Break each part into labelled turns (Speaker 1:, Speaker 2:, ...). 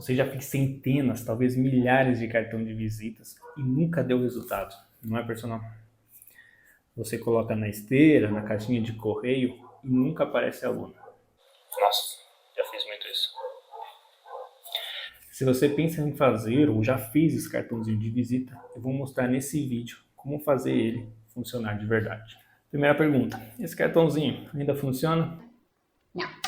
Speaker 1: Você já fez centenas, talvez milhares de cartão de visitas e nunca deu resultado, não é, personal? Você coloca na esteira, na caixinha de correio e nunca aparece aluno.
Speaker 2: Nossa, já fiz muito isso.
Speaker 1: Se você pensa em fazer ou já fez esse cartãozinho de visita, eu vou mostrar nesse vídeo como fazer ele funcionar de verdade. Primeira pergunta, esse cartãozinho ainda funciona?
Speaker 3: Não.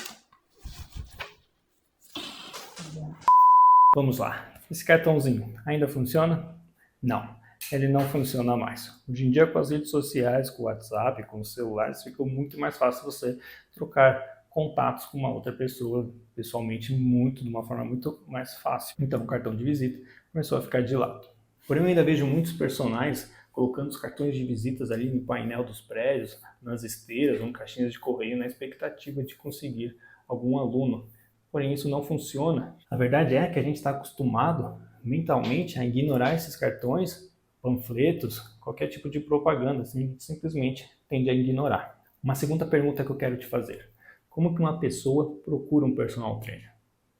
Speaker 1: Vamos lá, esse cartãozinho ainda funciona? Não, ele não funciona mais. Hoje em dia, com as redes sociais, com o WhatsApp, com os celulares, ficou muito mais fácil você trocar contatos com uma outra pessoa pessoalmente de uma forma muito mais fácil. Então o cartão de visita começou a ficar de lado. Porém, eu ainda vejo muitos personagens colocando os cartões de visitas ali no painel dos prédios, nas esteiras ou em caixinhas de correio, na expectativa de conseguir algum aluno. Porém, isso não funciona. A verdade é que a gente está acostumado mentalmente a ignorar esses cartões, panfletos, qualquer tipo de propaganda, assim, simplesmente tende a ignorar. Uma segunda pergunta que eu quero te fazer: como que uma pessoa procura um personal trainer?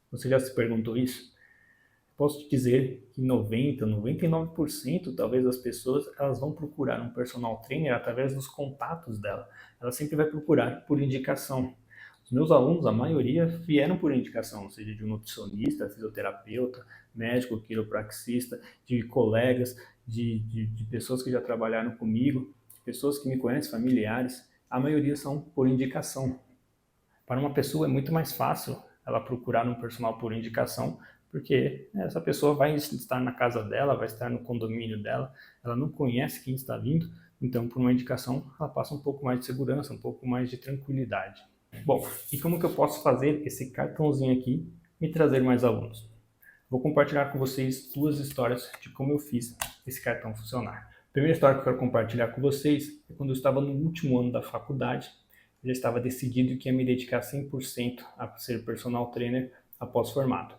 Speaker 1: Você já se perguntou isso? Posso te dizer que 90, 99% talvez das pessoas, elas vão procurar um personal trainer através dos contatos dela. Ela sempre vai procurar por indicação. Os meus alunos, a maioria, vieram por indicação, seja de um nutricionista, fisioterapeuta, médico, quiropraxista, de colegas, de pessoas que já trabalharam comigo, de pessoas que me conhecem, familiares. A maioria são por indicação. Para uma pessoa é muito mais fácil ela procurar um personal por indicação, porque essa pessoa vai estar na casa dela, vai estar no condomínio dela, ela não conhece quem está vindo, então por uma indicação ela passa um pouco mais de segurança, um pouco mais de tranquilidade. Bom, e como que eu posso fazer esse cartãozinho aqui me trazer mais alunos? Vou compartilhar com vocês duas histórias de como eu fiz esse cartão funcionar. A primeira história que eu quero compartilhar com vocês é quando eu estava no último ano da faculdade. Eu já estava decidido que ia me dedicar 100% a ser personal trainer após formado.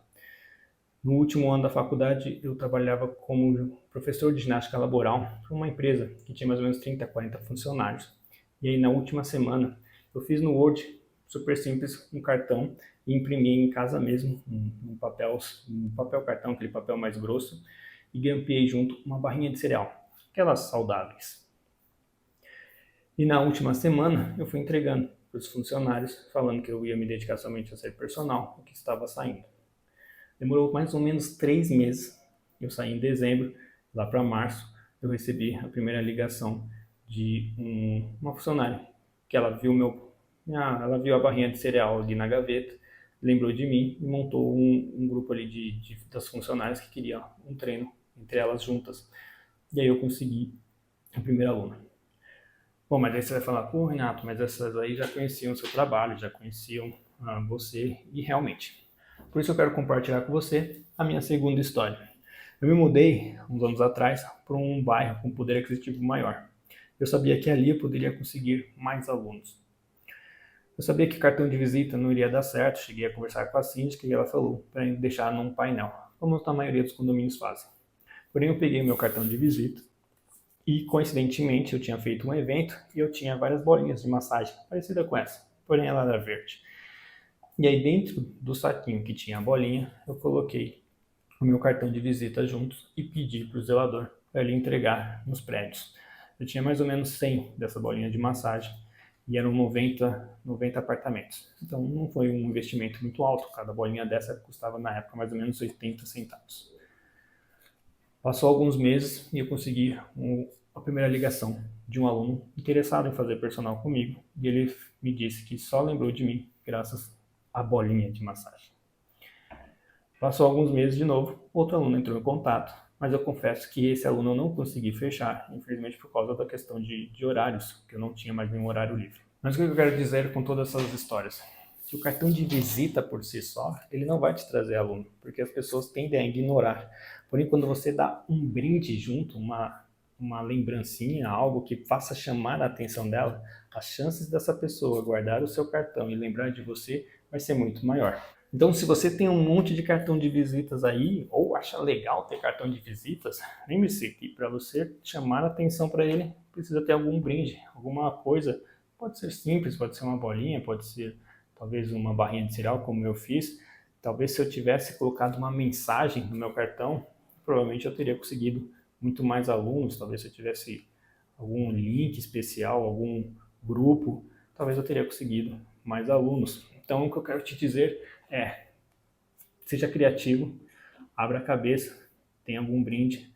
Speaker 1: No último ano da faculdade, eu trabalhava como professor de ginástica laboral para uma empresa que tinha mais ou menos 30, 40 funcionários. E aí, na última semana, eu fiz no Word, super simples, um cartão e imprimi em casa mesmo, um papel cartão, aquele papel mais grosso, e grampeei junto uma barrinha de cereal, aquelas saudáveis. E na última semana, eu fui entregando para os funcionários, falando que eu ia me dedicar somente a ser personal, o que estava saindo. Demorou mais ou menos 3 meses. Eu saí em dezembro, lá para março, eu recebi a primeira ligação de uma funcionária, que ela viu a barrinha de cereal ali na gaveta, lembrou de mim e montou um grupo ali das funcionárias que queriam um treino entre elas juntas. E aí eu consegui a primeira aluna. Bom, mas aí você vai falar, pô, Renato, mas essas aí já conheciam o seu trabalho, já conheciam você, e realmente. Por isso eu quero compartilhar com você a minha segunda história. Eu me mudei, uns anos atrás, para um bairro com poder aquisitivo maior. Eu sabia que ali eu poderia conseguir mais alunos. Eu sabia que cartão de visita não iria dar certo, cheguei a conversar com a síndica e ela falou para deixar num painel, como a maioria dos condomínios fazem. Porém, eu peguei meu cartão de visita e, coincidentemente, eu tinha feito um evento e eu tinha várias bolinhas de massagem, parecida com essa, porém ela era verde. E aí, dentro do saquinho que tinha a bolinha, eu coloquei o meu cartão de visita juntos e pedi para o zelador para ele entregar nos prédios. Eu tinha mais ou menos 100 dessa bolinha de massagem e eram 90 apartamentos. Então não foi um investimento muito alto, cada bolinha dessa custava na época mais ou menos 80 centavos. Passou alguns meses e eu consegui a primeira ligação de um aluno interessado em fazer personal comigo e ele me disse que só lembrou de mim graças à bolinha de massagem. Passou alguns meses de novo, outro aluno entrou em contato, mas eu confesso que esse aluno eu não consegui fechar, infelizmente por causa da questão de horários, que eu não tinha mais nenhum horário livre. Mas o que eu quero dizer com todas essas histórias? Que o cartão de visita por si só, ele não vai te trazer aluno, porque as pessoas tendem a ignorar. Porém, quando você dá um brinde junto, uma lembrancinha, algo que faça chamar a atenção dela, as chances dessa pessoa guardar o seu cartão e lembrar de você vai ser muito maior. Então, se você tem um monte de cartão de visitas aí, ou acha legal ter cartão de visitas, lembre-se que para você chamar a atenção para ele, precisa ter algum brinde, alguma coisa. Pode ser simples, pode ser uma bolinha, pode ser talvez uma barrinha de cereal, como eu fiz. Talvez se eu tivesse colocado uma mensagem no meu cartão, provavelmente eu teria conseguido muito mais alunos. Talvez se eu tivesse algum link especial, algum grupo, talvez eu teria conseguido mais alunos. Então o que eu quero te dizer é, seja criativo, abra a cabeça, tenha algum brinde.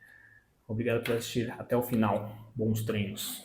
Speaker 1: Obrigado por assistir até o final. Bons treinos.